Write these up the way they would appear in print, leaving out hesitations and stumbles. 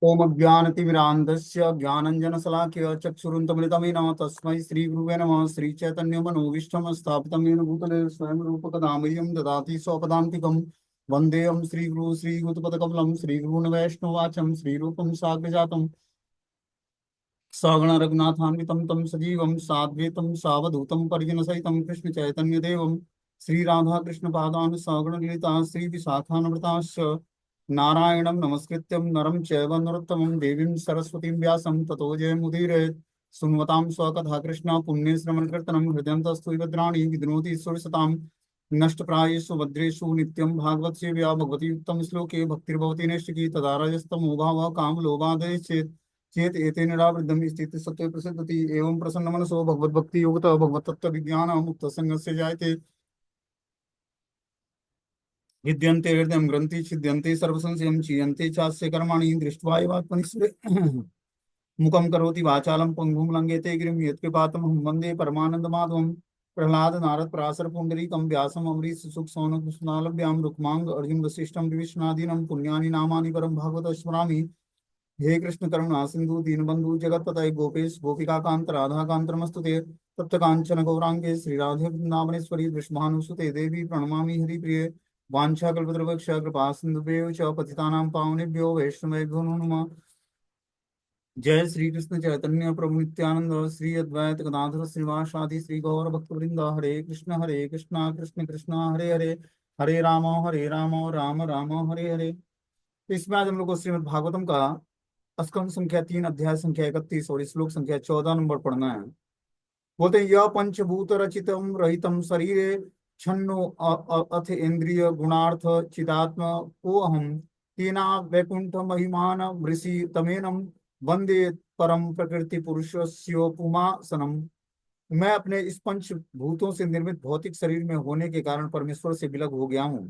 ओम अज्ञानतिमिरान्धस्य ज्ञानञ्जनशलाकया चक्षुरुन्मिलितमेन तस्मै श्रीगुरुवे नमः। श्रीचैतन्यमनोभीष्टं स्थापितं येन भूतले स्वयं रूपकदामह्यं ददाति स्वपदान्तिकं। वन्देऽहं श्रीगुरु श्रीयुतपदकमलं श्रीगुरून् वैष्णवाचं श्रीरूपं साग्रजातं सगण रघुनाथान्वितं तं सजीवं साद्वैतं सावधूतं परिजनसहितं कृष्णचैतन्यदेवं श्रीराधाकृष्णपादान् सगण ललिता श्रीविशाखान्विताश्च नारायणं नमस्कृत्यं नरं चैव नरोत्तमं देवीं सरस्वतीं व्यासं ततो जयमुदीरयेत्। सुन्वतां स्वकथा कृष्ण पुण्यश्रवणकीर्तनं हृदयन्तस्तु भद्राणि विद्नोति सुरसतां नष्टप्रायेषु भद्रेषु नित्यं भागवत सेव्या भगवती उत्तम श्लोके भक्तिर्भवति नैष्टिकी तदा रजस्तमोभावः कामलोभादय चेत् चेत एतेन निरावृद्धं स्थितिः सत्त्वे प्रसिद्धति। एवं प्रसन्नमनसो भगवद्भक्ति योगतः भगवत्तत्त्वविज्ञान मुक्तसङ्गस्य जायते। विद्यन्ते हृदयं ग्रन्थि छिद्यन्ते सर्वसंशयं चीयन्ते चास्य कर्माणि दृष्ट्वा एवात्मनिः मुखं करोति वाचालं पङ्गुं लङ्घयते गिरिं यत्कृपातमहं वन्दे परमानन्दमाधवं। प्रह्लाद नारद पराशर पुण्डरीकं व्यासम् अम्बरीश सुख सौनकुसुमालभ्यां रुक्माङ्ग अर्जुन वसिष्ठं विभीषणादीनं पुण्यानि नामानि परं भागवत स्मरामि। हे कृष्ण करुणा सिंधु दीनबंधु जगतपतये गोपेश गोपिका कांत राधा कांत नमस्तुते। तप्त कांचन गौरांगे श्रीराधे वृंदावनेश्वरी वृषभानुसुते देवी प्रणमामि हरिप्रिये। वाञ्छाकल्पतरुभ्यश्च कृपा सिन्धुभ्यो च पतितानां पावनेभ्यो वैष्णवेभ्यो नमो नमः। जय श्री कृष्ण चैतन्य प्रभु नित्यानंद श्री अद्वैत गदाधर श्रीवासादि श्री गौर भक्तवृंद। हरे कृष्णा कृष्ण कृष्णा हरे हरे, हरे राम राम राम हरे हरे। तो इसमें आज हम लोग को श्रीमद् भागवतम का स्कंद संख्या 3 अध्याय संख्या 31 और श्लोक संख्या 14 नंबर पढ़ना है। बोलते हैं यह पंचभूत रचितम रहितम शरीरे छन्नो अथ इंद्रिय गुणार्थ चिदात्म को अहम तेना वैकुंठ महिमान ऋषि तमेनम वंदे परम प्रकृति पुरुषस्योपुमासनम। मैं अपने इस पंच भूतों से निर्मित भौतिक शरीर में होने के कारण परमेश्वर से विलग हो गया हूँ।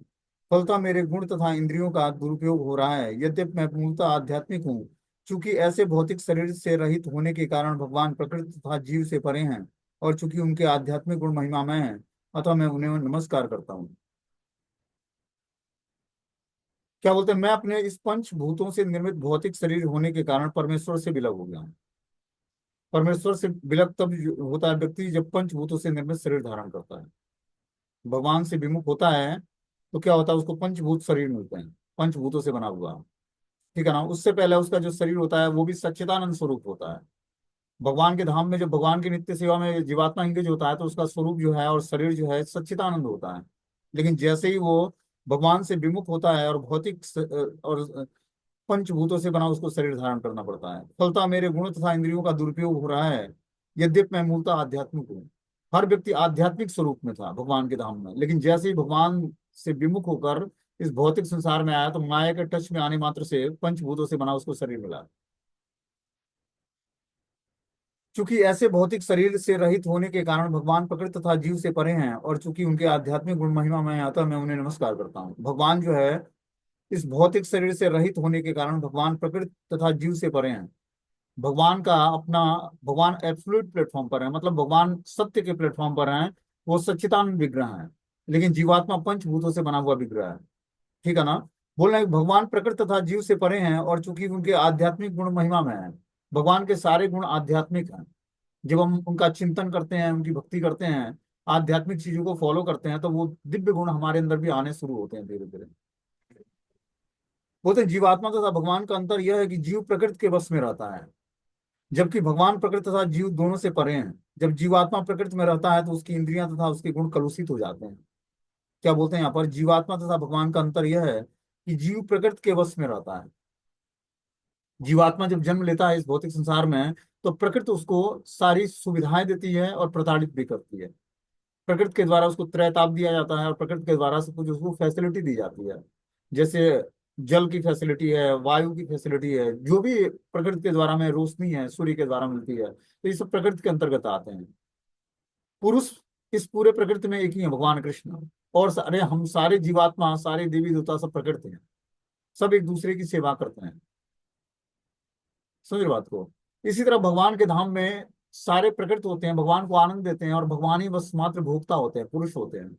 फलतः मेरे गुण तथा इंद्रियों का दुरुपयोग हो रहा है। यद्यपि मैं मूलतः आध्यात्मिक हूँ, चूंकि ऐसे भौतिक शरीर से रहित होने के कारण भगवान प्रकृति तथा जीव से परे हैं और चूंकि उनके आध्यात्मिक गुण महिमामय हैं, अतः मैं उन्हें नमस्कार करता हूँ। क्या बोलते हैं, मैं अपने इस पंच भूतों से निर्मित भौतिक शरीर होने के कारण परमेश्वर से विलग हो गया हूँ। परमेश्वर से विलग तब होता है व्यक्ति जब पंचभूतों से निर्मित शरीर धारण करता है। भगवान से विमुख होता है तो क्या होता है, उसको पंचभूत शरीर मिलते हैं, पंचभूतों से बना हुआ। ठीक है ना। उससे पहले उसका जो शरीर होता है वो भी सच्चिदानंद स्वरूप होता है। भगवान के धाम में जब भगवान की नित्य सेवा में जीवात्मा इंगेज होता है तो उसका स्वरूप जो है और शरीर जो है सच्चिदानंद होता है। लेकिन जैसे ही वो भगवान से विमुख होता है और और पंचभूतों से बना उसको शरीर धारण करना पड़ता है। फलतः मेरे गुण तथा इंद्रियों का दुरुपयोग हो रहा है। यद्यपि मैं मूलतः आध्यात्मिक हूँ। हर व्यक्ति आध्यात्मिक स्वरूप में था भगवान के धाम में, लेकिन जैसे ही भगवान से विमुख होकर इस भौतिक संसार में आया तो माया के टच में आने मात्र से पंचभूतों से बना उसको शरीर मिला। चूंकि ऐसे भौतिक शरीर से रहित होने के कारण भगवान प्रकृति तथा जीव से परे हैं और चूंकि उनके आध्यात्मिक गुण महिमा में आता मैं उन्हें नमस्कार करता हूँ। भगवान जो है इस भौतिक शरीर से रहित होने के कारण भगवान प्रकृति तथा जीव से परे हैं। भगवान का अपना भगवान एब्सोल्यूट प्लेटफॉर्म पर है, मतलब भगवान सत्य के प्लेटफॉर्म पर हैं। वो सच्चिदानंद विग्रह है, लेकिन जीवात्मा पंचभूतों से बना हुआ विग्रह है। ठीक है ना। बोल रहे हैं भगवान प्रकृति तथा जीव से परे हैं और चूंकि उनके आध्यात्मिक गुण महिमा में है। भगवान के सारे गुण आध्यात्मिक हैं। जब हम उनका चिंतन करते हैं, उनकी भक्ति करते हैं, आध्यात्मिक चीजों को फॉलो करते हैं तो वो दिव्य गुण हमारे अंदर भी आने शुरू होते हैं धीरे धीरे। बोलते हैं जीवात्मा तथा भगवान का अंतर यह है कि जीव प्रकृति के वश में रहता है, जबकि भगवान प्रकृति तथा जीव दोनों से परे हैं। जब जीवात्मा प्रकृति में रहता है तो उसकी इंद्रियां तथा उसके गुण कलुषित हो जाते हैं। क्या बोलते हैं यहाँ पर, जीवात्मा तथा भगवान का अंतर यह है कि जीव प्रकृति के वश में रहता है। जीवात्मा जब जन्म लेता है इस भौतिक संसार में तो प्रकृति उसको सारी सुविधाएं देती है और प्रताड़ित भी करती है। प्रकृति के द्वारा उसको त्रैताप दिया जाता है और प्रकृति के द्वारा सब कुछ उसको फैसिलिटी दी जाती है। जैसे जल की फैसिलिटी है, वायु की फैसिलिटी है, जो भी प्रकृति के द्वारा में रोशनी है सूर्य के द्वारा मिलती है, तो ये सब प्रकृति के अंतर्गत आते हैं। पुरुष इस पूरे प्रकृति में एक ही है, भगवान कृष्ण। और सारे हम सारे जीवात्मा सारे देवी देवता सब प्रकृति हैं। सब एक दूसरे की सेवा करते हैं। समझ रहे बात को। इसी तरह भगवान के धाम में सारे प्रकृति होते हैं, भगवान को आनंद देते हैं और भगवान ही बस मात्र भोक्ता होते हैं, पुरुष होते हैं।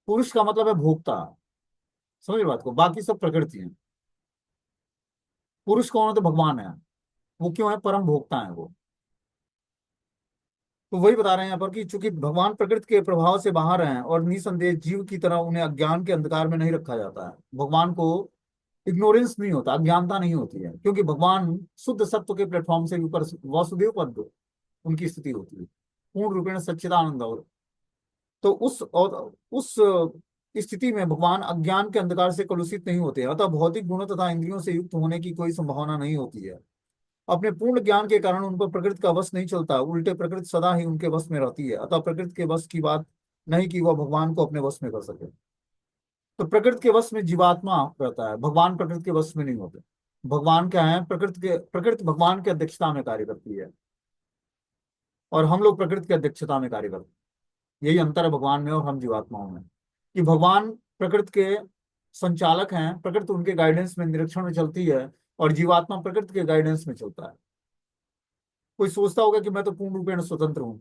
पुरुष का मतलब है भोक्ता। समझ रहे बात को, बाकी सब प्रकृति है। पुरुष कौन है? तो भगवान है। वो क्यों है? परम भोक्ता है वो। तो वही बता रहे हैं यहाँ पर कि चूंकि भगवान प्रकृति के प्रभाव से बाहर हैं और निसंदेह जीव की तरह उन्हें अज्ञान के अंधकार में नहीं रखा जाता है। भगवान को इग्नोरेंस नहीं होता, अज्ञानता नहीं होती है, क्योंकि भगवान शुद्ध सत्व के प्लेटफॉर्म से ऊपर वासुदेव पद उनकी स्थिति होती है, पूर्ण रूपेण सच्चिदानंद। और तो उस स्थिति में भगवान अज्ञान के अंधकार से कलुषित नहीं होते, अतः भौतिक गुणों तथा इंद्रियों से युक्त होने की कोई संभावना नहीं होती है। अपने पूर्ण ज्ञान के कारण उन पर प्रकृति का वश नहीं चलता, उल्टे प्रकृति सदा ही उनके वश में रहती है। अतः प्रकृति के वश की बात नहीं कि वह भगवान को अपने वश में कर सके। तो प्रकृति के वश में जीवात्मा रहता है, भगवान प्रकृति के वश में नहीं होते। भगवान क्या है? प्रकृति भगवान की अध्यक्षता में कार्य करती है, और हम लोग प्रकृति की अध्यक्षता में कार्य करते हैं। यही अंतर है भगवान में और हम जीवात्माओं में, कि भगवान प्रकृति के संचालक हैं, प्रकृति उनके गाइडेंस में, निरीक्षण में चलती है, और जीवात्मा प्रकृति के गाइडेंस में चलता है। कोई सोचता होगा कि मैं तो पूर्ण रूपेण स्वतंत्र हूँ,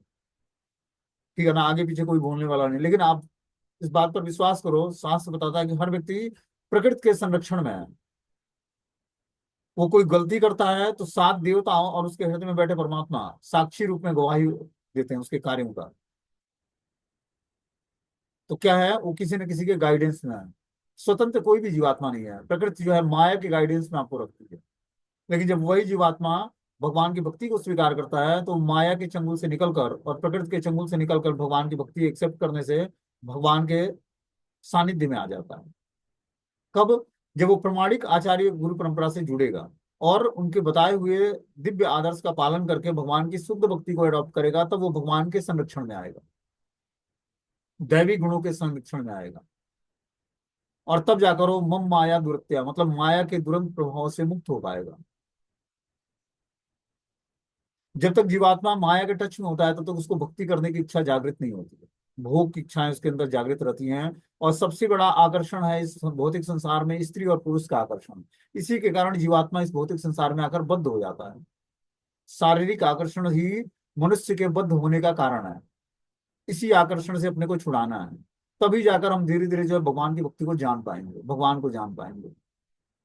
ठीक है ना, आगे पीछे कोई बोलने वाला नहीं, लेकिन आप इस बात पर विश्वास करो, शास्त्र बताता है कि हर व्यक्ति प्रकृति के संरक्षण में है। वो कोई गलती करता है तो सात देवताओं और उसके हृदय में बैठे परमात्मा साक्षी रूप में गवाही देते हैं उसके कार्यों का। तो क्या है? वो किसी न किसी के गाइडेंस में है। स्वतंत्र कोई भी जीवात्मा नहीं है, प्रकृति जो है माया के गाइडेंस में आपको रखती है। लेकिन जब वही जीवात्मा भगवान की भक्ति को स्वीकार करता है, तो माया के चंगुल से निकलकर और प्रकृति के चंगुल से निकलकर भगवान की भक्ति एक्सेप्ट करने से भगवान के सानिध्य में आ जाता है। कब? जब वो प्रमाणिक आचार्य गुरु परंपरा से जुड़ेगा और उनके बताए हुए दिव्य आदर्श का पालन करके भगवान की शुद्ध भक्ति को अडॉप्ट करेगा, तब वो भगवान के संरक्षण में आएगा, दैवी गुणों के संरक्षण में आएगा। और तब जाकर वो मम माया दुरत्या, मतलब माया के दुरंत प्रभाव से मुक्त हो पाएगा। जब तक जीवात्मा माया के टच में होता है, तब तक उसको भक्ति करने की इच्छा जागृत नहीं होती है। भोग की इच्छाएं उसके अंदर जागृत रहती हैं। और सबसे बड़ा आकर्षण है इस भौतिक संसार में स्त्री और पुरुष का आकर्षण। इसी के कारण जीवात्मा इस भौतिक संसार में आकर बद्ध हो जाता है। शारीरिक आकर्षण ही मनुष्य के बद्ध होने का कारण है। इसी आकर्षण से अपने को छुड़ाना है। तभी जाकर हम धीरे धीरे जो है भगवान की भक्ति को जान पाएंगे, भगवान को जान पाएंगे।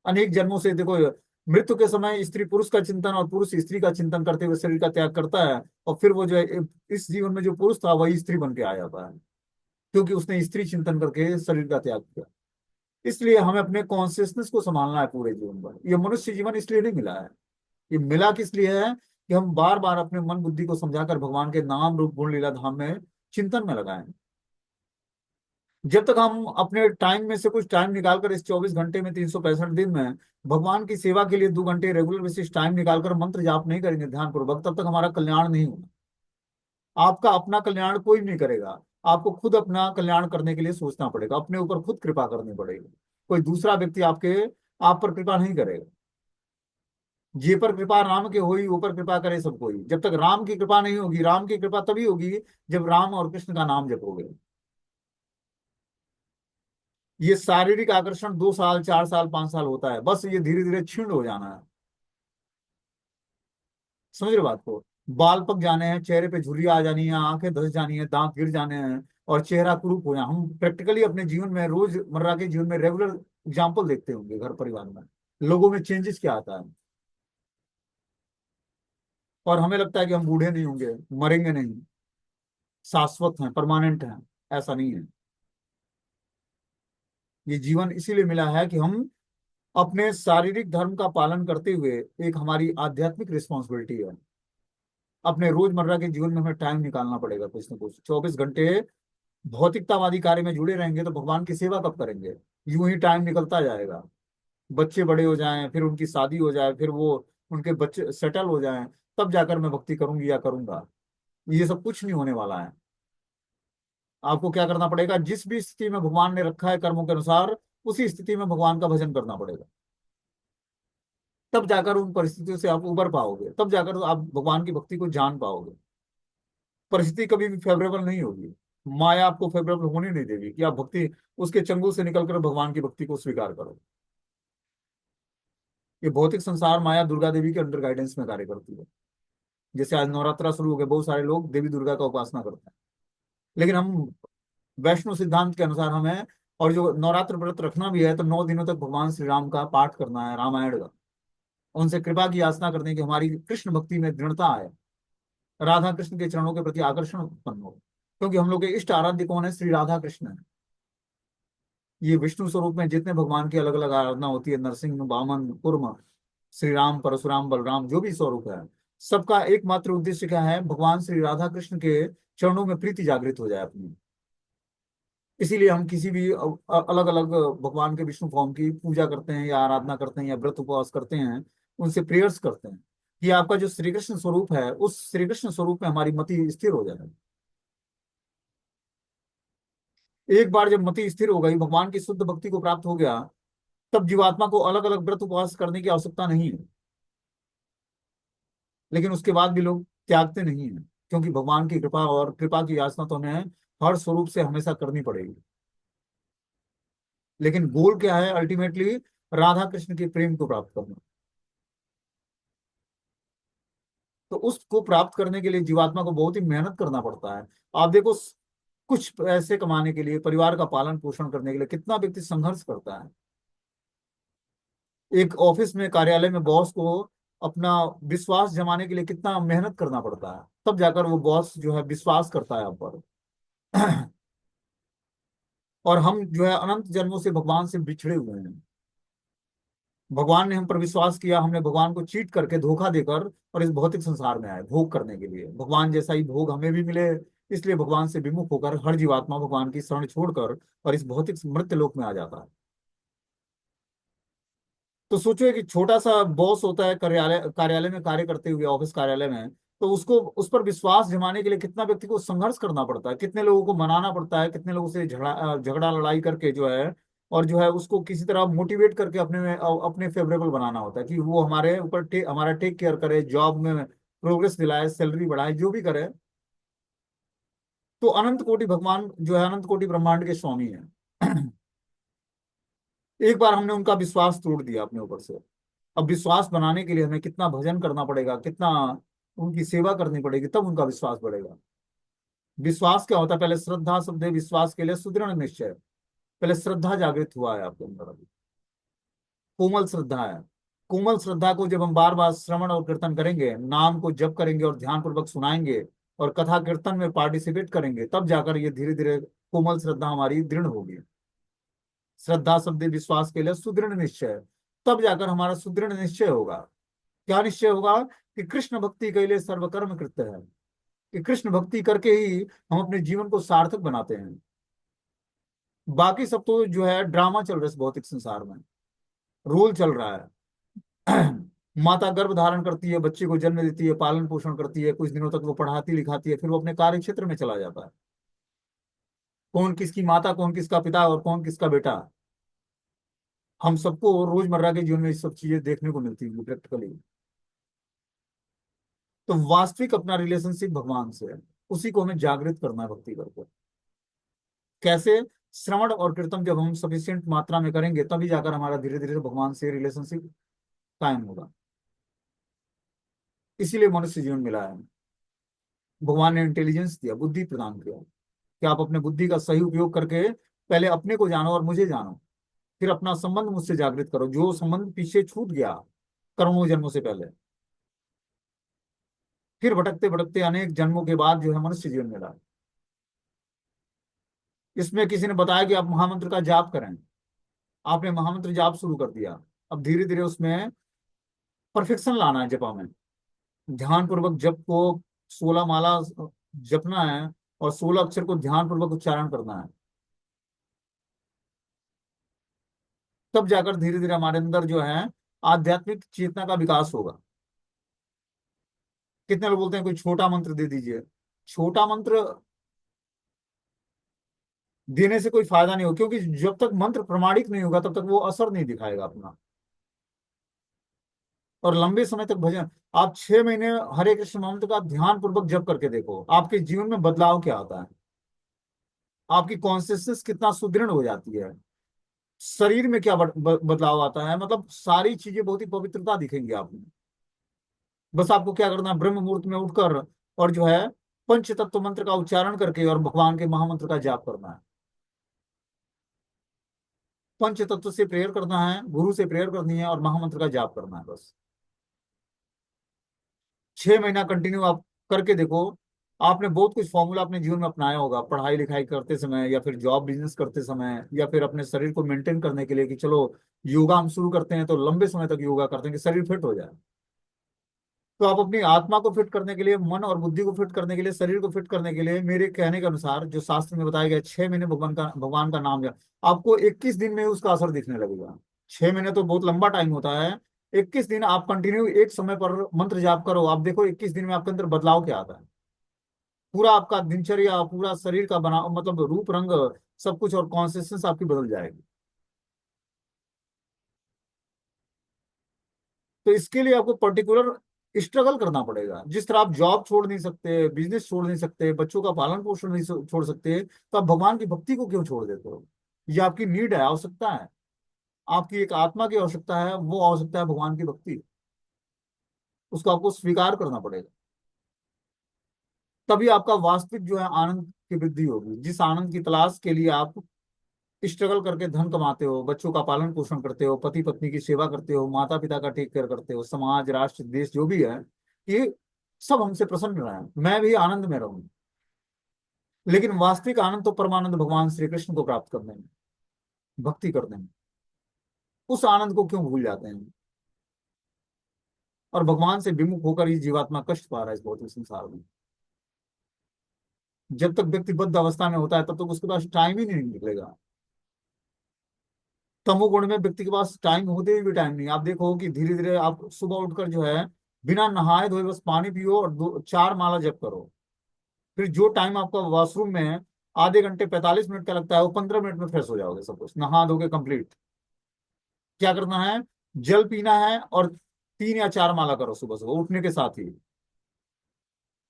अनेक जन्मों से देखो, मृत्यु के समय स्त्री पुरुष का चिंतन और पुरुष स्त्री का चिंतन करते हुए शरीर का त्याग करता है, और फिर वो जो है इस जीवन में जो पुरुष था वही स्त्री बन के आ जाता है, क्योंकि उसने स्त्री चिंतन करके शरीर का त्याग किया। इसलिए हमें अपने कॉन्शियसनेस को संभालना है पूरे जीवन भर। ये मनुष्य जीवन इसलिए नहीं मिला है। ये मिला किस लिए है? कि हम बार बार अपने मन बुद्धि को समझाकर भगवान के नाम रूप गुण लीला धाम में चिंतन में लगाएं। जब तक हम अपने टाइम में से कुछ टाइम निकालकर इस 24 घंटे में 365 दिन में भगवान की सेवा के लिए 2 घंटे रेगुलर बेसिस टाइम निकालकर मंत्र जाप नहीं करेंगे ध्यान पूर्वक, तब तक हमारा कल्याण नहीं होगा। आपका अपना कल्याण कोई नहीं करेगा। आपको खुद अपना कल्याण करने के लिए सोचना पड़ेगा, अपने ऊपर खुद कृपा करनी पड़ेगी। कोई दूसरा व्यक्ति आप पर कृपा नहीं करेगा। जे पर कृपा राम के होई, ऊपर कृपा करे सब कोई। जब तक राम की कृपा नहीं होगी, राम की कृपा तभी होगी जब राम और कृष्ण का नाम जपोगे। ये शारीरिक आकर्षण 2 साल 4 साल 5 साल होता है, बस ये धीरे धीरे क्षीण हो जाना है। समझ रहे बात को? बाल पक जाने हैं, चेहरे पे झुर्रियां आ जानी है, आंखें धस जानी है, दांत गिर जाने हैं, और चेहरा कुरूप हो जाए। हम प्रैक्टिकली अपने जीवन में, रोजमर्रा के जीवन में रेगुलर एग्जाम्पल देखते होंगे घर परिवार में। लोगों में चेंजेस क्या आता है, और हमें लगता है कि हम बूढ़े नहीं होंगे, मरेंगे नहीं, शाश्वत हैं, परमानेंट हैं। ऐसा नहीं है। ये जीवन इसीलिए मिला है कि हम अपने शारीरिक धर्म का पालन करते हुए, एक हमारी आध्यात्मिक रिस्पॉन्सिबिलिटी है, अपने रोजमर्रा के जीवन में हमें टाइम निकालना पड़ेगा कुछ ना कुछ। 24 घंटे भौतिकतावादी कार्य में जुड़े रहेंगे तो भगवान की सेवा कब करेंगे? यूं ही टाइम निकलता जाएगा। बच्चे बड़े हो जाएं, फिर उनकी शादी हो जाए, फिर वो उनके बच्चे सेटल हो जाएं, तब जाकर मैं भक्ति करूंगी या करूंगा। ये सब कुछ नहीं होने वाला है। आपको क्या करना पड़ेगा? जिस भी स्थिति में भगवान ने रखा है कर्मों के अनुसार, उसी स्थिति में भगवान का भजन करना पड़ेगा। तब जाकर उन परिस्थितियों से आप उबर पाओगे, तब जाकर आप भगवान की भक्ति को जान पाओगे। परिस्थिति कभी भी फेवरेबल नहीं होगी। माया आपको फेवरेबल होने नहीं देगी कि आप भक्ति, उसके चंगुल से निकलकर भगवान की भक्ति को स्वीकार करो। ये भौतिक संसार माया दुर्गा देवी के अंडर गाइडेंस में कार्य करती है। जैसे आज नवरात्रा शुरू हो गए, बहुत सारे लोग देवी दुर्गा का उपासना करते हैं, लेकिन हम वैष्णव सिद्धांत के अनुसार हमें, और जो नवरात्र व्रत रखना भी है, तो 9 दिनों तक भगवान श्री राम का पाठ करना है, रामायण का। उनसे कृपा की याचना करते हैं कि हमारी कृष्ण भक्ति में दृढ़ता आए, राधा कृष्ण के चरणों के प्रति आकर्षण उत्पन्न हो। क्योंकि हम लोग के इष्ट आराध्य कौन है? श्री राधा कृष्ण है। ये विष्णु स्वरूप में जितने भगवान की अलग अलग आराधना होती है, नरसिंह, वामन, कुर्म, श्री राम, परशुराम, बलराम, जो भी स्वरूप है, सबका एकमात्र उद्देश्य क्या है? भगवान श्री राधा कृष्ण के चरणों में प्रीति जागृत हो जाए अपनी। इसीलिए हम किसी भी अलग अलग भगवान के विष्णु फॉर्म की पूजा करते हैं या आराधना करते हैं या व्रत उपवास करते हैं, उनसे प्रेयर्स करते हैं कि आपका जो श्री कृष्ण स्वरूप है, उस श्री कृष्ण स्वरूप में हमारी मति स्थिर हो जाए। एक बार जब मति स्थिर हो गई, भगवान की शुद्ध भक्ति को प्राप्त हो गया, तब जीवात्मा को अलग अलग व्रत उपवास करने की आवश्यकता नहीं है। लेकिन उसके बाद भी लोग त्यागते नहीं है, क्योंकि भगवान की कृपा और कृपा की याचना तो हमें हर स्वरूप से हमेशा करनी पड़ेगी। लेकिन गोल क्या है? अल्टीमेटली राधा कृष्ण के प्रेम को प्राप्त करना। तो उसको प्राप्त करने के लिए जीवात्मा को बहुत ही मेहनत करना पड़ता है। आप देखो, कुछ पैसे कमाने के लिए, परिवार का पालन पोषण करने के लिए कितना व्यक्ति संघर्ष करता है। एक ऑफिस में, कार्यालय में बॉस को अपना विश्वास जमाने के लिए कितना मेहनत करना पड़ता है, तब जाकर वो बॉस जो है विश्वास करता है आप पर। और हम जो है अनंत जन्मों से भगवान से बिछड़े हुए हैं। भगवान ने हम पर विश्वास किया, हमने भगवान को चीट करके, धोखा देकर, और इस भौतिक संसार में आए भोग करने के लिए। भगवान जैसा ही भोग हमें भी मिले, इसलिए भगवान से विमुख होकर हर जीवात्मा भगवान की शरण छोड़कर और इस भौतिक मृत्यु लोक में आ जाता है। तो सोचो कि छोटा सा बॉस होता है कार्यालय कार्यालय में कार्य करते हुए, ऑफिस कार्यालय में, तो उसको उस पर विश्वास जमाने के लिए कितना व्यक्ति को संघर्ष करना पड़ता है, कितने लोगों को मनाना पड़ता है, कितने लोगों से झगड़ा लड़ाई करके जो है, और जो है उसको किसी तरह मोटिवेट करके अपने में अपने फेवरेबल बनाना होता है कि वो हमारे ऊपर हमारा टेक केयर करे, जॉब में प्रोग्रेस दिलाए, सैलरी बढ़ाए, जो भी करे। तो अनंत कोटि भगवान जो है अनंत कोटि ब्रह्मांड के स्वामी है। एक बार हमने उनका विश्वास तोड़ दिया अपने ऊपर से। अब विश्वास बनाने के लिए हमें कितना भजन करना पड़ेगा, कितना उनकी सेवा करनी पड़ेगी, तब उनका विश्वास बढ़ेगा। विश्वास क्या होता है? पहले श्रद्धा शब्द है विश्वास के लिए, सुदृढ़ निश्चय। पहले श्रद्धा जागृत हुआ है आपके अंदर, अभी कोमल श्रद्धा है। कोमल श्रद्धा को जब हम बार बार श्रवण और कीर्तन करेंगे, नाम को जप करेंगे और ध्यान पूर्वक सुनाएंगे और कथा कीर्तन में पार्टिसिपेट करेंगे, तब जाकर ये धीरे धीरे कोमल श्रद्धा हमारी दृढ़ होगी। श्रद्धा शब्द विश्वास के लिए सुदृढ़ निश्चय, तब जाकर हमारा सुदृढ़ निश्चय होगा। क्या निश्चय होगा? कि कृष्ण भक्ति के लिए सर्वकर्म कृत्य है, कि कृष्ण भक्ति करके ही हम अपने जीवन को सार्थक बनाते हैं। बाकी सब तो जो है ड्रामा चल रहा है इस भौतिक संसार में, रोल चल रहा है। माता गर्भ धारण करती है, बच्चे को जन्म देती है, पालन पोषण करती है, कुछ दिनों तक वो पढ़ाती लिखाती है, फिर वो अपने कार्य क्षेत्र में चला जाता है। कौन किसकी माता, कौन किसका पिता और कौन किसका बेटा, हम सबको रोजमर्रा के जीवन में ये सब चीजें देखने को मिलती है प्रैक्टिकली। तो वास्तविक अपना रिलेशनशिप भगवान से है, उसी को हमें जागृत करना है भक्ति करके। कैसे? श्रवण और कीर्तन जब हम सफिशिएंट मात्रा में करेंगे, तभी जाकर हमारा धीरे धीरे भगवान से रिलेशनशिप कायम होगा। इसीलिए मनुष्य जीवन मिला है। भगवान ने इंटेलिजेंस दिया, बुद्धि प्रदान किया कि आप अपने बुद्धि का सही उपयोग करके पहले अपने को जानो और मुझे जानो, फिर अपना संबंध मुझसे जागृत करो, जो संबंध पीछे छूट गया करोड़ों जन्मों से पहले। फिर भटकते भटकते अनेक जन्मों के बाद जो है मनुष्य जीवन मिला। इसमें किसी ने बताया कि आप महामंत्र का जाप करें, आपने महामंत्र जाप शुरू कर दिया। अब धीरे धीरे उसमें परफेक्शन लाना है जपा में, ध्यान पूर्वक जप को 16 माला जपना है और 16 अक्षर को ध्यान पूर्वक उच्चारण करना है। तब जाकर धीरे धीरे हमारे अंदर जो है आध्यात्मिक चेतना का विकास होगा। कितने लोग बोलते हैं कोई छोटा मंत्र दे दीजिए। छोटा मंत्र देने से कोई फायदा नहीं हो, क्योंकि जब तक मंत्र प्रमाणिक नहीं होगा तब तक वो असर नहीं दिखाएगा अपना। और लंबे समय तक भजन, आप 6 महीने हरे कृष्ण मंत्र का ध्यान पूर्वक जप करके देखो, आपके जीवन में बदलाव क्या आता है, आपकी कॉन्सियसनेस कितना सुदृढ़ हो जाती है, शरीर में क्या बदलाव आता है, मतलब सारी चीजें बहुत ही पवित्रता दिखेंगी आप में। बस आपको क्या करना है? ब्रह्म मुहूर्त में उठकर और जो है पंच तत्व मंत्र का उच्चारण करके और भगवान के महामंत्र का जाप करना है। पंच तत्व से प्रेयर करना है, गुरु से प्रेयर करनी है और महामंत्र का जाप करना है, बस। 6 महीना कंटिन्यू आप करके देखो। आपने बहुत कुछ फॉर्मूला अपने जीवन में अपनाया होगा, पढ़ाई लिखाई करते समय या फिर जॉब बिजनेस करते समय, या फिर अपने शरीर को मेंटेन करने के लिए कि चलो योगा हम शुरू करते हैं तो लंबे समय तक योगा करते हैं कि शरीर फिट हो जाए। तो आप अपनी आत्मा को फिट करने के लिए, मन और बुद्धि को फिट करने के लिए, शरीर को फिट करने के लिए, मेरे कहने के अनुसार जो शास्त्र में बताया गया, 6 महीने भगवान का नाम लिया, आपको 21 दिन में उसका असर दिखने लगेगा। 6 महीने तो बहुत लंबा टाइम होता है। 21 दिन आप कंटिन्यू एक समय पर मंत्र जाप करो, आप देखो 21 दिन में आपके अंदर बदलाव क्या आता है। पूरा आपका दिनचर्या, पूरा शरीर का बना मतलब रूप रंग, सब कुछ और कॉन्सिस्टेंस आपकी बदल जाएगी। तो इसके लिए आपको पर्टिकुलर स्ट्रगल करना पड़ेगा। जिस तरह आप जॉब छोड़ नहीं सकते, बिजनेस छोड़ नहीं सकते, बच्चों का पालन पोषण नहीं छोड़ सकते, तो आप भगवान की भक्ति को क्यों छोड़ देते हो? ये आपकी नीड है, आवश्यकता है। आपकी एक आत्मा की आवश्यकता है, वो आवश्यकता है भगवान की भक्ति। उसको आपको स्वीकार करना पड़ेगा। तभी आपका वास्तविक जो है आनंद की वृद्धि होगी। जिस आनंद की तलाश के लिए आप स्ट्रगल करके धन कमाते हो, बच्चों का पालन पोषण करते हो, पति पत्नी की सेवा करते हो, माता पिता का टेक केयर करते हो, समाज राष्ट्र देश जो भी है, ये सब हमसे प्रसन्न रहे, मैं भी आनंद में रहूं। लेकिन वास्तविक आनंद तो परमानंद भगवान श्री कृष्ण को प्राप्त करने में, भक्ति करने में। उस आनंद को क्यों भूल जाते हैं? और भगवान से विमुख होकर ही जीवात्मा कष्ट पा रहा है इस भौतिक संसार में। जब तक व्यक्ति बद्ध अवस्था में होता है तब तक उसके पास टाइम ही नहीं निकलेगा। तमोगुण में व्यक्ति के पास टाइम होते हुए भी टाइम नहीं। आप देखो कि धीरे धीरे आप सुबह उठकर जो है बिना नहाए धोए बस पानी पियो और 4 माला जप करो। फिर जो टाइम आपका वॉशरूम में है, आधे घंटे 45 मिनट का लगता है, वो 15 मिनट में फ्रेश हो जाओगे, सब कुछ नहा धो के कंप्लीट। क्या करना है? जल पीना है और 3 या 4 माला करो सुबह सुबह उठने के साथ ही।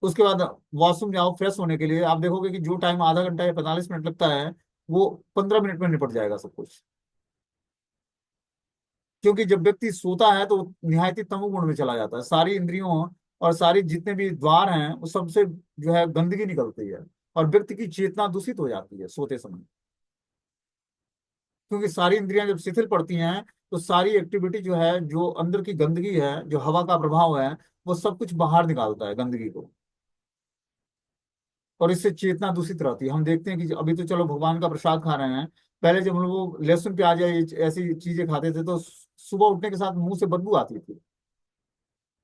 उसके बाद वॉशरूम जाओ फ्रेश होने के लिए। आप देखोगे कि जो टाइम आधा घंटा या 45 मिनट लगता है, वो 15 मिनट में निपट जाएगा सब कुछ। क्योंकि जब व्यक्ति सोता है तो निहायती तमोगुण में चला जाता है। सारी इंद्रियों और सारी जितने भी द्वार हैं वो सबसे जो है गंदगी निकलती है, और व्यक्ति की चेतना दूषित हो जाती है सोते समय। क्योंकि सारी इंद्रियां जब शिथिल पड़ती हैं तो सारी एक्टिविटी जो है, जो अंदर की गंदगी है, जो हवा का प्रभाव है, वो सब कुछ बाहर निकालता है गंदगी को। और इससे चेतना दूषित रहती है। हम देखते हैं कि अभी तो चलो भगवान का प्रसाद खा रहे हैं, पहले जब हम लोग लहसुन प्याज या ऐसी चीजें खाते थे तो सुबह उठने के साथ मुंह से बदबू आती थी।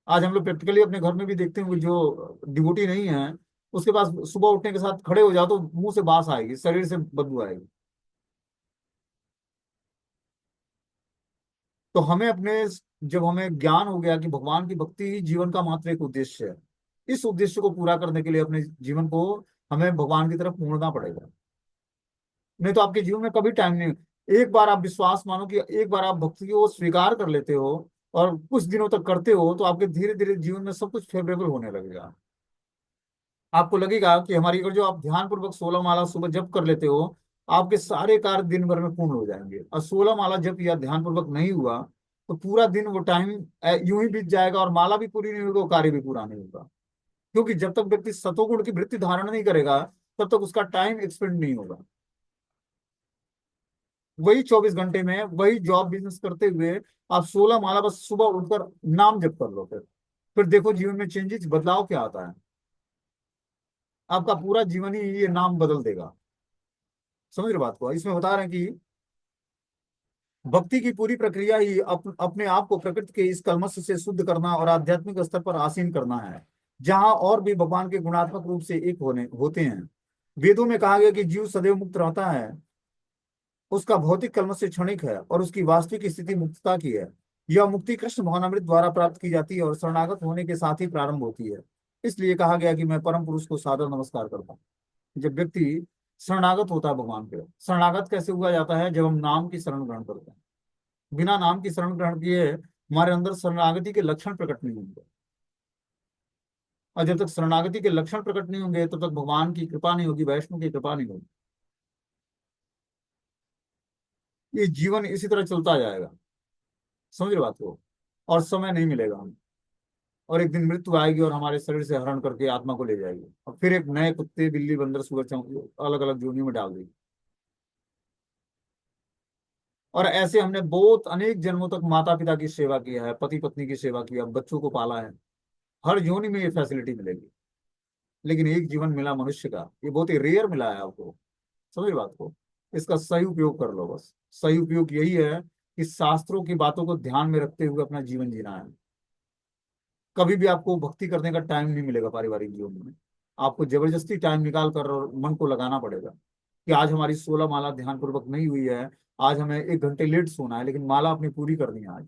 आज हम लोग प्रैक्टिकली अपने घर में भी देखते हैं कि जो डिवोटी नहीं है, उसके पास सुबह उठने के साथ खड़े हो जाओ तो मुंह से बास आएगी, शरीर से बदबू आएगी। तो हमें अपने, जब हमें ज्ञान हो गया कि भगवान की भक्ति ही जीवन का मात्र एक उद्देश्य है, इस उद्देश्य को पूरा करने के लिए अपने जीवन को हमें भगवान की तरफ मोड़ना पड़ेगा। नहीं तो आपके जीवन में कभी टाइम नहीं। एक बार आप विश्वास मानो कि एक बार आप भक्ति को स्वीकार कर लेते हो और कुछ दिनों तक करते हो, तो आपके धीरे धीरे जीवन में सब कुछ फेवरेबल होने लगेगा। आपको लगेगा कि हमारी, अगर जो आप ध्यान पूर्वक 16 माला सुबह जप कर लेते हो, आपके सारे कार्य दिन भर में पूर्ण हो जाएंगे। और 16 माला जप या ध्यान पूर्वक नहीं हुआ तो पूरा दिन वो टाइम यूं ही बीत जाएगा, और माला भी पूरी नहीं होगी, वो कार्य भी पूरा नहीं होगा। क्योंकि जब तक व्यक्ति सतोगुण की वृत्ति धारण नहीं करेगा तब तक उसका टाइम एक्सपेंड नहीं होगा। वही 24 घंटे में वही जॉब बिजनेस करते हुए आप 16 माला बस सुबह उठकर नाम जप कर लो। फिर देखो जीवन में चेंजेस, बदलाव क्या आता है। आपका पूरा जीवन ही ये नाम बदल देगा। समझ रहे बात को? इसमें बता रहे हैं कि भक्ति की पूरी प्रक्रिया ही अपने आप को प्रकृति के इस कलमश से शुद्ध करना और आध्यात्मिक स्तर पर आसीन करना है, जहां और भी भगवान के गुणात्मक रूप से एक होने होते हैं। वेदों में कहा गया कि जीव सदैव मुक्त रहता है, उसका भौतिक कलमश से क्षणिक है, और उसकी वास्तविक स्थिति मुक्तता की है। यह मुक्ति कृष्ण भावनामृत द्वारा प्राप्त की जाती है और शरणागत होने के साथ ही प्रारंभ होती है। इसलिए कहा गया कि मैं परम पुरुष को सादर नमस्कार करता हूँ। जब व्यक्ति शरणागत होता है भगवान पे, शरणागत कैसे हुआ जाता है? जब हम नाम की शरण ग्रहण करते हैं। बिना नाम की शरण ग्रहण किए हमारे अंदर शरणागति के लक्षण प्रकट नहीं होंगे। और जब तक शरणागति के लक्षण प्रकट नहीं होंगे तब तक भगवान की कृपा नहीं होगी, वैष्णव की कृपा नहीं होगी। ये जीवन इसी तरह चलता जाएगा। समझ रहे बात को? और समय नहीं मिलेगा हमें। और एक दिन मृत्यु आएगी और हमारे शरीर से हरण करके आत्मा को ले जाएगी, और फिर एक नए कुत्ते बिल्ली बंदर सुअर अलग अलग जोनियों में डाल देगी। और ऐसे हमने बहुत अनेक जन्मों तक माता पिता की सेवा किया है, पति पत्नी की सेवा किया, बच्चों को पाला है, हर योनि में ये फैसिलिटी मिलेगी, लेकिन एक जीवन मिला मनुष्य का, ये बहुत ही रेयर मिला है आपको। समझ बात को, इसका सही उपयोग कर लो बस। सही उपयोग यही है कि शास्त्रों की बातों को ध्यान में रखते हुए अपना जीवन जीना है। कभी भी आपको भक्ति करने का टाइम नहीं मिलेगा पारिवारिक जीवन में। आपको जबरदस्ती टाइम निकाल कर और मन को लगाना पड़ेगा कि आज हमारी 16 माला ध्यान पूर्वक नहीं हुई है, आज हमें 1 घंटे लेट सोना है, लेकिन माला अपनी पूरी करनी है आज।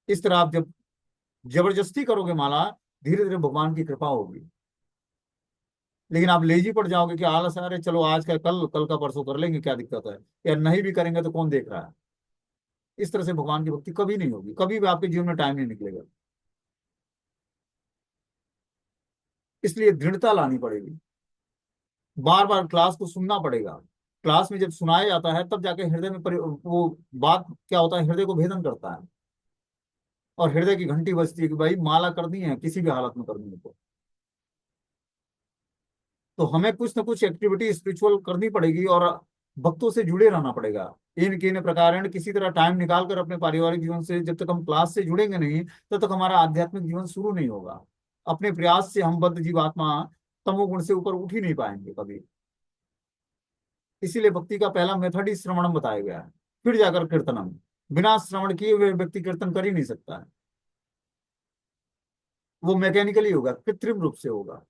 इस तरह आप जब जबरदस्ती करोगे माला, धीरे धीरे भगवान की कृपा होगी। लेकिन आप लेजी पड़ जाओगे कि आलस, अरे चलो आज का कल, कल का परसों कर लेंगे, क्या दिक्कत है, या नहीं भी करेंगे तो कौन देख रहा है। इस तरह से भगवान की भक्ति कभी नहीं होगी, कभी भी आपके जीवन में टाइम नहीं निकलेगा। इसलिए दृढ़ता लानी पड़ेगी, बार बार क्लास को सुनना पड़ेगा। क्लास में जब सुनाया जाता है तब जाके हृदय में वो बात क्या होता है, हृदय को भेदन करता है, और हृदय की घंटी बजती है कि भाई माला करनी है, किसी भी हालत में करनी है। तो हमें कुछ ना कुछ एक्टिविटी स्पिरिचुअल करनी पड़ेगी, और भक्तों से जुड़े रहना पड़ेगा। इन प्रकार किसी तरह टाइम निकाल कर अपने पारिवारिक जीवन से, जब तक हम क्लास से जुड़ेंगे नहीं तब तक हमारा आध्यात्मिक जीवन शुरू नहीं होगा। अपने प्रयास से हम बद्ध जीवात्मा तमोगुण से ऊपर उठ ही नहीं पाएंगे कभी। इसीलिए भक्ति का पहला मेथड ही श्रवणम बताया गया है, फिर जाकर कीर्तनम। बिना श्रवण किए हुए व्यक्ति कीर्तन कर ही नहीं सकता है। वो मैकेनिकली होगा, कृत्रिम रूप से होगा।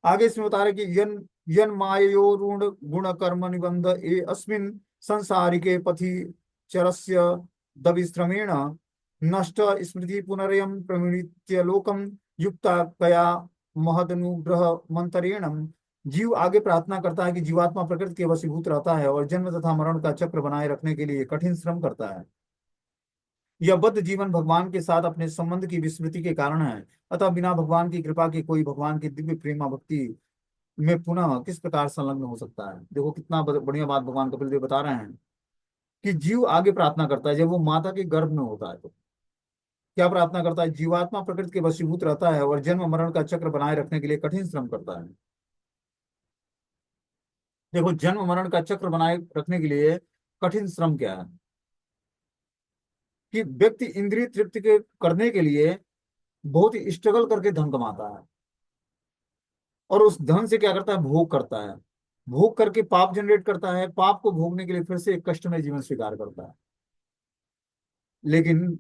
आगे इसमें बता रहे कि यन यन माययो ऋण गुण कर्म निबंध ए अस्मिन संसारिके पथि चरस्य दविश्रमेण नष्ट स्मृति पुनरयम प्रमृत्य लोकम युक्ता कया महदनुग्रह मंत्रेण। जीव आगे प्रार्थना करता है कि जीवात्मा प्रकृति के वशीभूत रहता है और जन्म तथा मरण का चक्र बनाए रखने के लिए कठिन श्रम करता है। यह बद्ध जीवन भगवान के साथ अपने संबंध की विस्मृति के कारण है। अतः बिना भगवान की कृपा के कोई भगवान की दिव्य प्रेमा भक्ति में पुनः किस प्रकार संलग्न हो सकता है। देखो कितना बढ़िया बात भगवान कपिल देव बता रहे हैं कि जीव आगे प्रार्थना करता है जब वो माता के गर्भ में होता है। तो क्या प्रार्थना करता है, जीवात्मा प्रकृति के वशीभूत रहता है और जन्म मरण का चक्र बनाए रखने के लिए कठिन श्रम करता है। देखो जन्म मरण का चक्र बनाए रखने के लिए कठिन श्रम क्या है, कि व्यक्ति इंद्रिय तृप्ति के करने के लिए बहुत ही स्ट्रगल करके धन कमाता है, और उस धन से क्या करता है, भोग करता है। भोग करके पाप जनरेट करता है, पाप को भोगने के लिए फिर से एक कष्टमय जीवन स्वीकार करता है। लेकिन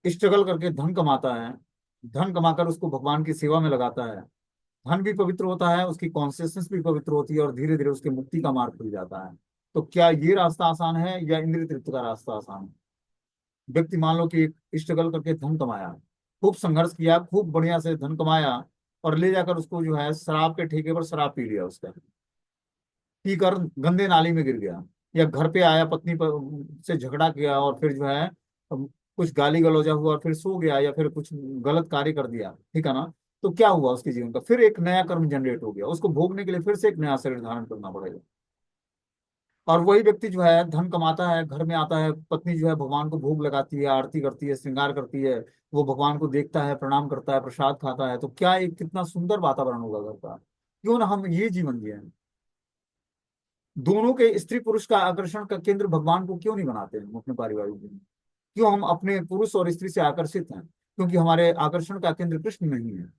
स्ट्रगल करके धन कमाता है, धन कमाकर उसको भगवान की सेवा में लगाता है। धन भी पवित्र होता है, उसकी कॉन्सियसनेस भी पवित्र होती है, और धीरे धीरे उसके मुक्ति का मार्ग खुल जाता है। तो क्या ये रास्ता आसान है या इंद्रिय तृप्ति का रास्ता आसान है? व्यक्ति मान लो कि स्ट्रगल करके धन कमाया, खूब संघर्ष किया, खूब बढ़िया से धन कमाया, और ले जाकर उसको जो है शराब के ठेके पर शराब पी लिया, उसका पीकर गंदे नाली में गिर गया, या घर पे आया पत्नी पर से झगड़ा किया, और फिर जो है कुछ गाली गलौजा हुआ और फिर सो गया, या फिर कुछ गलत कार्य कर दिया, ठीक है ना। तो क्या हुआ उसके जीवन का, फिर एक नया कर्म जनरेट हो गया, उसको भोगने के लिए फिर से एक नया शरीर धारण करना पड़ेगा। और वही व्यक्ति जो है धन कमाता है, घर में आता है, पत्नी जो है भगवान को भोग लगाती है, आरती करती है, श्रृंगार करती है, वो भगवान को देखता है, प्रणाम करता है, प्रसाद खाता है, तो क्या एक कितना सुंदर वातावरण होगा घर का। क्यों ना हम ये जीवन जिए। दोनों के स्त्री पुरुष का आकर्षण का केंद्र भगवान को क्यों नहीं बनाते हम अपने पारिवारिक जीवन में? क्यों हम अपने पुरुष और स्त्री से आकर्षित हैं? क्योंकि हमारे आकर्षण का केंद्र कृष्ण नहीं है,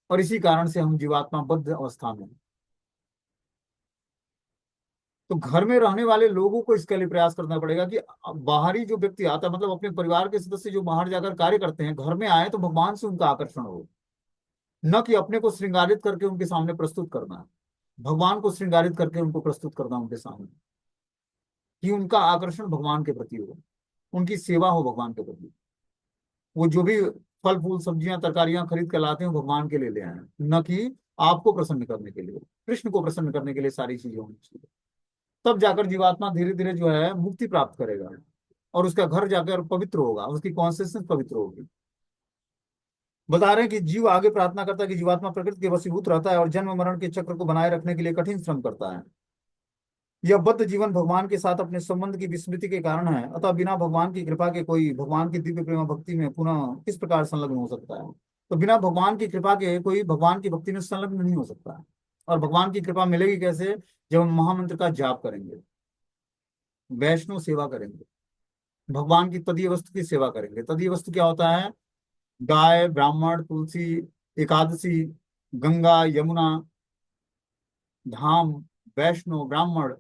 और इसी कारण से हम जीवात्मा बद्ध अवस्था में हैं। तो घर में रहने वाले लोगों को इसके लिए प्रयास करना पड़ेगा कि बाहरी जो व्यक्ति आता है, मतलब अपने परिवार के सदस्य जो बाहर जाकर कार्य करते हैं, घर में आए तो भगवान से उनका आकर्षण हो, न कि अपने को श्रृंगारित करके उनके सामने प्रस्तुत करना। भगवान को श्रृंगारित करके उनको प्रस्तुत करना उनके सामने, कि उनका आकर्षण भगवान के प्रति हो, उनकी सेवा हो भगवान के प्रति। वो जो भी फल फूल सब्जियां तरकारियां खरीद कर लाते हैं वो भगवान के लिए ले आए, न कि आपको प्रसन्न करने के लिए, कृष्ण को प्रसन्न करने के लिए सारी चीजें होनी चाहिए। तब जाकर जीवात्मा धीरे धीरे जो है मुक्ति प्राप्त करेगा, और उसका घर जाकर पवित्र होगा, उसकी कॉन्सियसनेस पवित्र होगी। बता रहे हैं कि जीव आगे प्रार्थना करता है कि जीवात्मा प्रकृति के वशीभूत रहता है और जन्म मरण के चक्र को बनाए रखने के लिए कठिन श्रम करता है। यह बद्ध जीवन भगवान के साथ अपने संबंध की विस्मृति के कारण है। अतः बिना भगवान की कृपा के कोई भगवान की दिव्य प्रेम भक्ति में पुनः किस प्रकार संलग्न हो सकता है। तो बिना भगवान की कृपा के कोई भगवान की भक्ति में संलग्न नहीं हो सकता है। और भगवान की कृपा मिलेगी कैसे, जब हम महामंत्र का जाप करेंगे, वैष्णव सेवा करेंगे, भगवान की तदीय वस्तु की सेवा करेंगे। तदीय वस्तु क्या होता है? गाय, ब्राह्मण, तुलसी, एकादशी, गंगा, यमुना, धाम, वैष्णो, ब्राह्मण।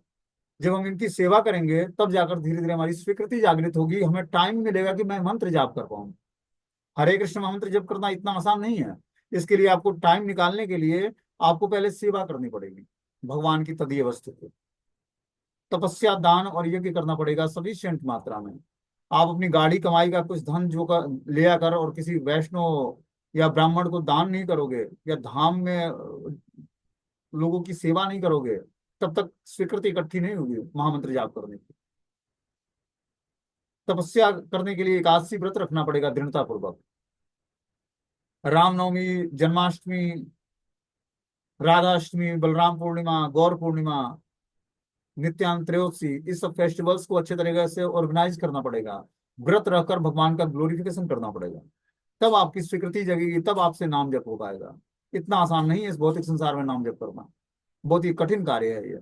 जब हम इनकी सेवा करेंगे तब जाकर धीरे धीरे हमारी स्वीकृति जागृत होगी, हमें टाइम मिलेगा कि मैं मंत्र जाप कर पाऊँ। हरे कृष्ण मंत्र जप करना इतना आसान नहीं है। इसके लिए आपको टाइम निकालने के लिए आपको पहले सेवा करनी पड़ेगी भगवान की तदीय वस्तु की। तपस्या, दान और यज्ञ करना पड़ेगा सफिशिएंट मात्रा में। आप अपनी गाड़ी कमाई का कुछ धन जो का ले आकर और किसी वैष्णव या ब्राह्मण को दान नहीं करोगे, या धाम में लोगों की सेवा नहीं करोगे, तब तक स्वीकृति इकट्ठी नहीं होगी महामंत्र जाप करने की। तपस्या करने के लिए एकादशी व्रत रखना पड़ेगा दृढ़ता पूर्वक। रामनवमी, जन्माष्टमी, राधाष्टमी, बलराम पूर्णिमा, गौर पूर्णिमा, नित्यानंद त्रयोदशी, इस सब फेस्टिवल्स को अच्छे तरीके से ऑर्गेनाइज करना पड़ेगा। व्रत रहकर भगवान का ग्लोरिफिकेशन करना पड़ेगा। तब आपकी स्वीकृति जगेगी, तब आपसे नाम जप हो पाएगा। इतना आसान नहीं है इस भौतिक संसार में नाम जप करना, बहुत ही कठिन कार्य है ये।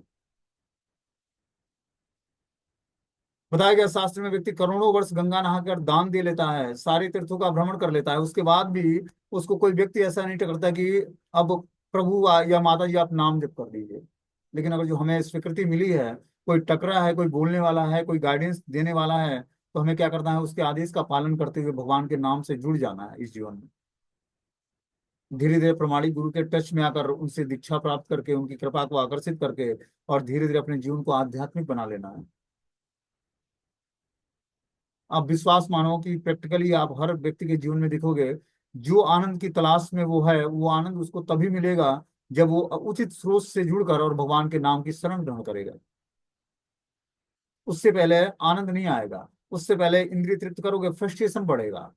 बताया गया शास्त्र में, व्यक्ति करोड़ों वर्ष गंगा नहाकर दान दे लेता है, सारे तीर्थों का भ्रमण कर लेता है, उसके बाद भी उसको कोई व्यक्ति ऐसा नहीं टकरता कि अब प्रभु या माता जी आप नाम जप कर दीजिए। लेकिन अगर जो हमें स्वीकृति मिली है, कोई टकरा है, कोई बोलने वाला है, कोई गाइडेंस देने वाला है, तो हमें क्या करना है? उसके आदेश का पालन करते हुए भगवान के नाम से जुड़ जाना है इस जीवन में। धीरे धीरे प्रमाणिक गुरु के टच में आकर उनसे दीक्षा प्राप्त करके, उनकी कृपा को आकर्षित करके, और धीरे धीरे अपने जीवन को आध्यात्मिक बना लेना है। आप विश्वास मानो कि प्रैक्टिकली आप हर व्यक्ति के जीवन में देखोगे, जो आनंद की तलाश में वो है, वो आनंद उसको तभी मिलेगा जब वो उचित स्रोत से जुड़कर और भगवान के नाम की शरण ग्रहण करेगा। उससे पहले आनंद नहीं आएगा। उससे पहले इंद्रिय तृप्त करोगे, फ्रस्ट्रेशन बढ़ेगा।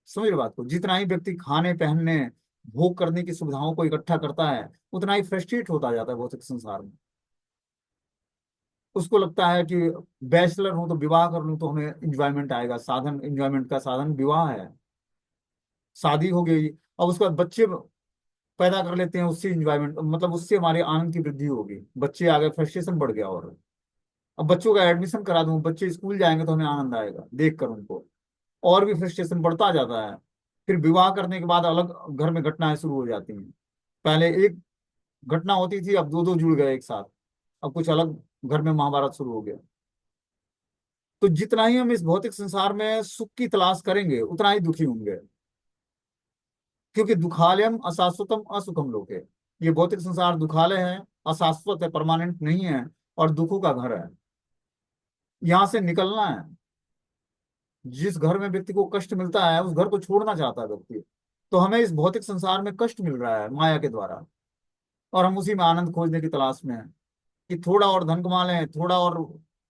समझ रहे बात को? जितना ही व्यक्ति खाने, पहनने, भोग करने की सुविधाओं को इकट्ठा करता है, उतना ही फ्रस्ट्रेट होता जाता है भौतिक संसार में। उसको लगता है कि बैचलर हूं तो विवाह कर लूं तो हमें इंजॉयमेंट आएगा। साधन, इंजॉयमेंट का साधन विवाह है, शादी हो गई। अब उसके बाद बच्चे पैदा कर लेते हैं, उससे इंजॉयमेंट, मतलब उससे हमारे आनंद की वृद्धि होगी। बच्चे आ गए, फ्रस्ट्रेशन बढ़ गया। और अब बच्चों का एडमिशन करा दूं, बच्चे स्कूल जाएंगे तो हमें आनंद आएगा देख कर उनको, और भी फ्रस्ट्रेशन बढ़ता जाता है। फिर विवाह करने के बाद अलग घर में घटनाएं शुरू हो जाती हैं। पहले एक घटना होती थी, अब दो दो जुड़ गए एक साथ। अब कुछ अलग घर में महाभारत शुरू हो गया। तो जितना ही हम इस भौतिक संसार में सुख की तलाश करेंगे, उतना ही दुखी होंगे। क्योंकि दुखालयम अशाश्वतम असुखम लोके, ये भौतिक संसार दुखालय है, अशाश्वत है, परमानेंट नहीं है, और दुखों का घर है। यहाँ से निकलना है। जिस घर में व्यक्ति को कष्ट मिलता है, उस घर को छोड़ना चाहता है व्यक्ति। तो हमें इस भौतिक संसार में कष्ट मिल रहा है माया के द्वारा, और हम उसी में आनंद खोजने की तलाश में हैं कि थोड़ा और धन कमा लें, थोड़ा और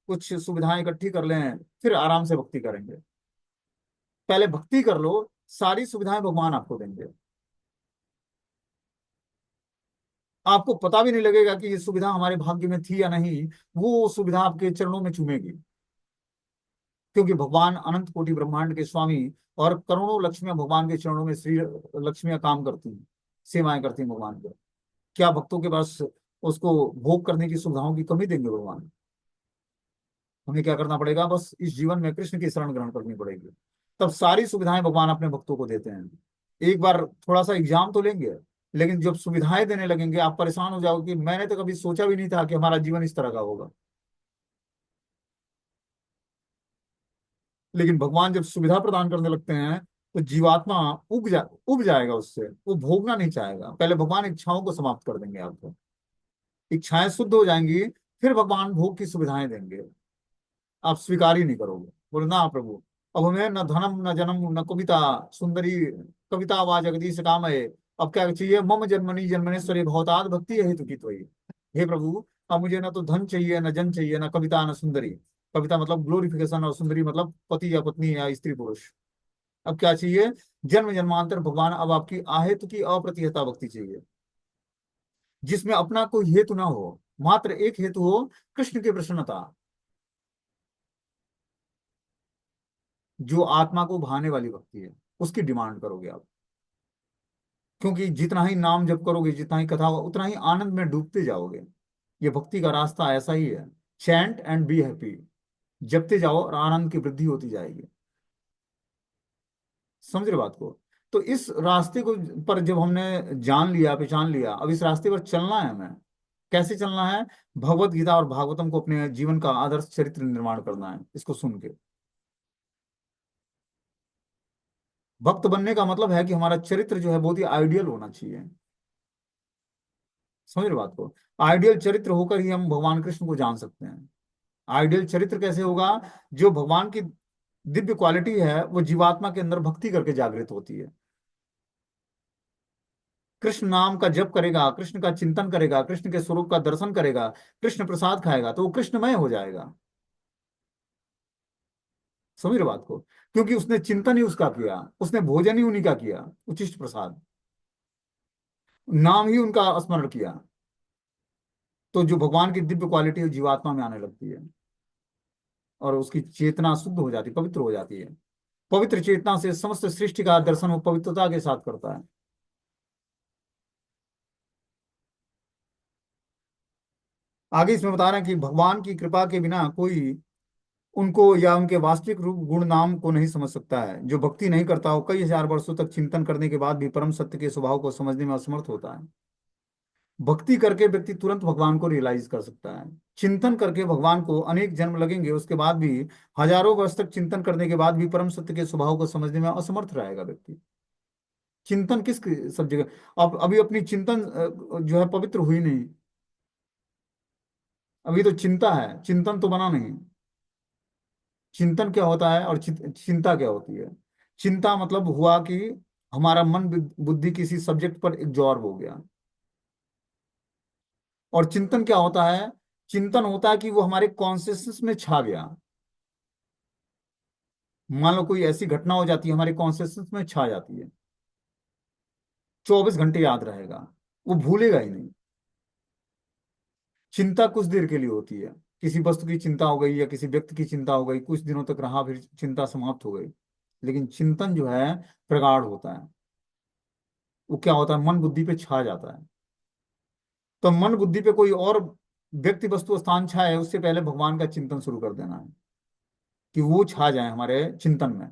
कुछ सुविधाएं इकट्ठी कर लें, फिर आराम से भक्ति करेंगे। पहले भक्ति कर लो, सारी सुविधाएं भगवान आपको देंगे। आपको पता भी नहीं लगेगा कि ये सुविधा हमारे भाग्य में थी या नहीं। वो सुविधा आपके चरणों में चूमेगी, क्योंकि भगवान अनंत कोटि ब्रह्मांड के स्वामी, और करोड़ों लक्ष्मियां भगवान के चरणों में, श्री लक्ष्मियां काम करती हैं, सेवाएं करती हैं भगवान को। क्या भक्तों के पास उसको भोग करने की सुविधाओं की कमी देंगे भगवान? हमें क्या करना पड़ेगा? बस इस जीवन में कृष्ण की शरण ग्रहण करनी पड़ेगी, तब सारी सुविधाएं भगवान अपने भक्तों को देते हैं। एक बार थोड़ा सा एग्जाम तो लेंगे, लेकिन जब सुविधाएं देने लगेंगे, आप परेशान हो जाओगे कि मैंने तो कभी सोचा भी नहीं था कि हमारा जीवन इस तरह का होगा। लेकिन भगवान जब सुविधा प्रदान करने लगते हैं, तो जीवात्मा उब जाएगा उससे, वो भोगना नहीं चाहेगा। पहले भगवान इच्छाओं को समाप्त कर देंगे आपको, इच्छाएं शुद्ध हो जाएंगी, फिर भगवान भोग की सुविधाएं देंगे। आप स्वीकार ही नहीं करोगे, बोले ना प्रभु, अब हमें न धनम न जन्म न कविता सुंदरी, कविता वा जगदीश काम है। अब क्या चाहिए? मम जन्मनी जन्मनेश्वरी भवताद भक्ति है हेतु की तो, हे प्रभु, अब मुझे ना तो धन चाहिए, न जन चाहिए, न कविता, न सुंदरी। कविता मतलब ग्लोरिफिकेशन, और सुंदरी मतलब पति या पत्नी या स्त्री पुरुष। अब क्या चाहिए? जन्म जन्मांतर भगवान, अब आपकी आहेतु की अप्रतिहता भक्ति चाहिए, जिसमें अपना कोई हेतु ना हो, मात्र एक हेतु हो, कृष्ण की प्रसन्नता। जो आत्मा को भाने वाली भक्ति है, उसकी डिमांड करोगे आप। क्योंकि जितना ही नाम जप करोगे, जितना ही कथा होगा, उतना ही आनंद में डूबते जाओगे। ये भक्ति का रास्ता ऐसा ही है। Chant and be happy. जपते जाओ और आनंद की वृद्धि होती जाएगी। समझ रहे बात को? तो इस रास्ते को पर जब हमने जान लिया, पहचान लिया, अब इस रास्ते पर चलना है हमें। कैसे चलना है? भगवत गीता और भागवतम को अपने जीवन का आदर्श चरित्र निर्माण करना है, इसको सुन के। भक्त बनने का मतलब है कि हमारा चरित्र जो है बहुत ही आइडियल होना चाहिए। समझ रहे बात को? आइडियल चरित्र होकर ही हम भगवान कृष्ण को जान सकते हैं। आइडियल चरित्र कैसे होगा? जो भगवान की दिव्य क्वालिटी है वो जीवात्मा के अंदर भक्ति करके जागृत होती है। कृष्ण नाम का जप करेगा, कृष्ण का चिंतन करेगा, कृष्ण के स्वरूप का दर्शन करेगा, कृष्ण प्रसाद खाएगा, तो वो कृष्णमय हो जाएगा। समझ रहे बात को? क्योंकि उसने चिंतन ही उसका किया, उसने भोजन ही उन्हीं का किया, उचिष्ट प्रसाद, नाम ही उनका स्मरण किया। तो जो भगवान की दिव्य क्वालिटी है जीवात्मा में आने लगती है और उसकी चेतना शुद्ध हो जाती, पवित्र हो जाती है। पवित्र चेतना से समस्त सृष्टि का दर्शन वो पवित्रता के साथ करता है। आगे इसमें बता रहे हैं कि भगवान की कृपा के बिना कोई उनको या उनके वास्तविक रूप गुण नाम को नहीं समझ सकता है। जो भक्ति नहीं करता वो कई हजार वर्षों तक चिंतन करने के बाद भी परम सत्य के स्वभाव को समझने में असमर्थ होता है। भक्ति करके व्यक्ति तुरंत भगवान को रियलाइज कर सकता है। चिंतन करके भगवान को अनेक जन्म लगेंगे, उसके बाद भी हजारों वर्ष तक चिंतन करने के बाद भी परम सत्य के स्वभाव को समझने में असमर्थ रहेगा व्यक्ति। चिंतन किस सब जगह, अब अभी अपनी चिंतन जो है पवित्र हुई नहीं। अभी तो चिंता है, चिंतन तो बना नहीं। चिंतन क्या होता है और चिंता क्या होती है? चिंता मतलब हुआ कि हमारा मन बुद्धि किसी सब्जेक्ट पर एब्जॉर्ब हो गया। और चिंतन क्या होता है? चिंतन होता है कि वो हमारे कॉन्शियसनेस में छा गया। मान लो कोई ऐसी घटना हो जाती है, हमारे कॉन्शियसनेस में छा जाती है, 24 घंटे याद रहेगा, वो भूलेगा ही नहीं। चिंता कुछ देर के लिए होती है, किसी वस्तु की चिंता हो गई या किसी व्यक्ति की चिंता हो गई, कुछ दिनों तक रहा, फिर चिंता समाप्त हो गई। लेकिन चिंतन जो है प्रगाढ़ होता है। वो क्या होता है? मन बुद्धि पे छा जाता है। तो मन बुद्धि पे कोई और व्यक्ति वस्तु स्थान छाए उससे पहले भगवान का चिंतन शुरू कर देना है, कि वो छा जाए हमारे चिंतन में।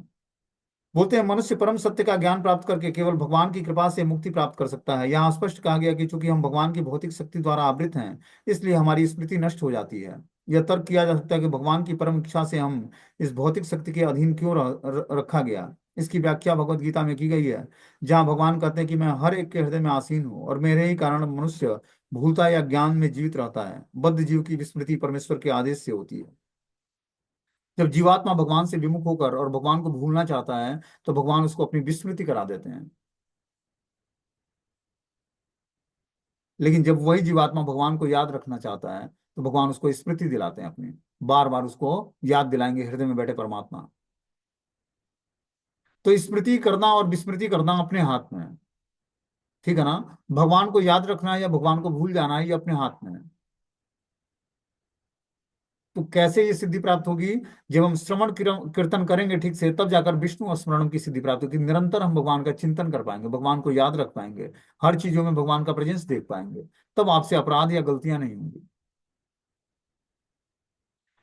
बोलते हैं मनुष्य परम सत्य का ज्ञान प्राप्त करके केवल भगवान की कृपा से मुक्ति प्राप्त कर सकता है। यहाँ स्पष्ट कहा गया कि चूंकि हम भगवान की भौतिक शक्ति द्वारा आवृत हैं, इसलिए हमारी स्मृति नष्ट हो जाती है। यह तर्क किया जा सकता है कि भगवान की परम इच्छा से हम इस भौतिक शक्ति के अधीन क्यों रखा गया। इसकी व्याख्या भगवत गीता में की गई है, जहाँ भगवान कहते हैं कि मैं हर एक के हृदय में आसीन हूँ और मेरे ही कारण मनुष्य भूलता या ज्ञान में जीवित रहता है। बद्ध जीव की विस्मृति परमेश्वर के आदेश से होती है। जब जीवात्मा भगवान से विमुख होकर और भगवान को भूलना चाहता है, तो भगवान उसको अपनी विस्मृति करा देते हैं। लेकिन जब वही जीवात्मा भगवान को याद रखना चाहता है, तो भगवान उसको स्मृति दिलाते हैं अपनी, बार बार उसको याद दिलाएंगे हृदय में बैठे परमात्मा। तो स्मृति करना और विस्मृति करना अपने हाथ में है। ठीक है ना? भगवान को याद रखना है या भगवान को भूल जाना है, ये अपने हाथ में है। तो कैसे ये सिद्धि प्राप्त होगी? जब हम श्रवण कीर्तन करेंगे ठीक से, तब जाकर विष्णु स्मरण की सिद्धि प्राप्त होगी। निरंतर हम भगवान का चिंतन कर पाएंगे, भगवान को याद रख पाएंगे, हर चीजों में भगवान का प्रेजेंस देख पाएंगे। तब आपसे अपराध या गलतियां नहीं होंगी।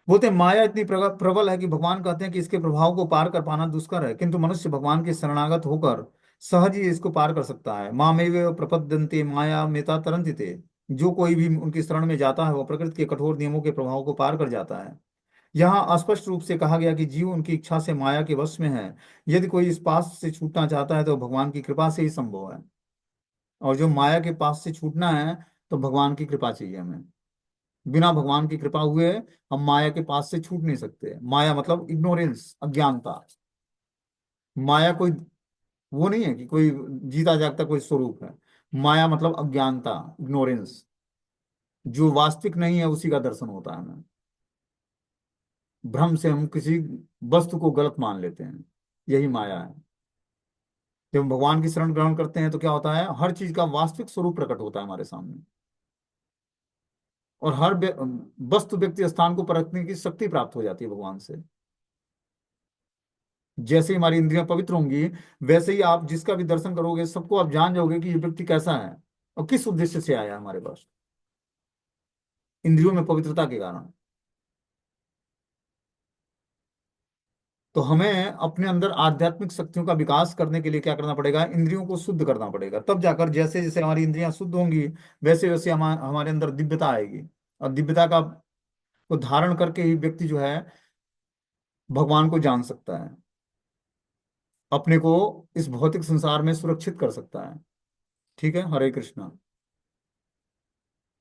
बोलते हैं माया इतनी प्रबल है कि भगवान कहते हैं कि इसके प्रभाव को पार कर पाना दुष्कर है, किंतु मनुष्य भगवान के शरणागत होकर सहज ही इसको पार कर सकता है। मामेव प्रपद्यन्ते माया मेता तरन्ति ते। जो कोई भी उनकी शरण में जाता है, वह प्रकृति के कठोर नियमों के प्रभाव को पार कर जाता है। यहाँ स्पष्ट रूप से कहा गया कि जीव उनकी इच्छा से माया के वश में है। यदि कोई इस पास से छूटना चाहता है तो भगवान की कृपा से ही संभव है। और जो माया के पास से छूटना है, तो भगवान की कृपा चाहिए हमें। बिना भगवान की कृपा हुए हम माया के पास से छूट नहीं सकते। माया मतलब इग्नोरेंस, अज्ञानता। माया कोई वो नहीं है कि कोई जीता जागता कोई स्वरूप है। माया मतलब अज्ञानता, इग्नोरेंस। जो वास्तविक नहीं है उसी का दर्शन होता है हमें। भ्रम से हम किसी वस्तु को गलत मान लेते हैं, यही माया है। जब हम भगवान की शरण ग्रहण करते हैं तो क्या होता है? हर चीज का वास्तविक स्वरूप प्रकट होता है हमारे सामने। और हर वस्तु व्यक्ति स्थान को परखने की शक्ति प्राप्त हो जाती है भगवान से। जैसे ही हमारी इंद्रियां पवित्र होंगी, वैसे ही आप जिसका भी दर्शन करोगे, सबको आप जान जाओगे कि ये व्यक्ति कैसा है और किस उद्देश्य से आया है हमारे पास। इंद्रियों में पवित्रता के कारण। तो हमें अपने अंदर आध्यात्मिक शक्तियों का विकास करने के लिए क्या करना पड़ेगा, इंद्रियों को शुद्ध करना पड़ेगा। तब जाकर जैसे जैसे हमारी इंद्रियां शुद्ध होंगी, वैसे वैसे हमारे अंदर दिव्यता आएगी। और दिव्यता का को धारण करके ही व्यक्ति जो है भगवान को जान सकता है, अपने को इस भौतिक संसार में सुरक्षित कर सकता है। ठीक है, हरे कृष्णा।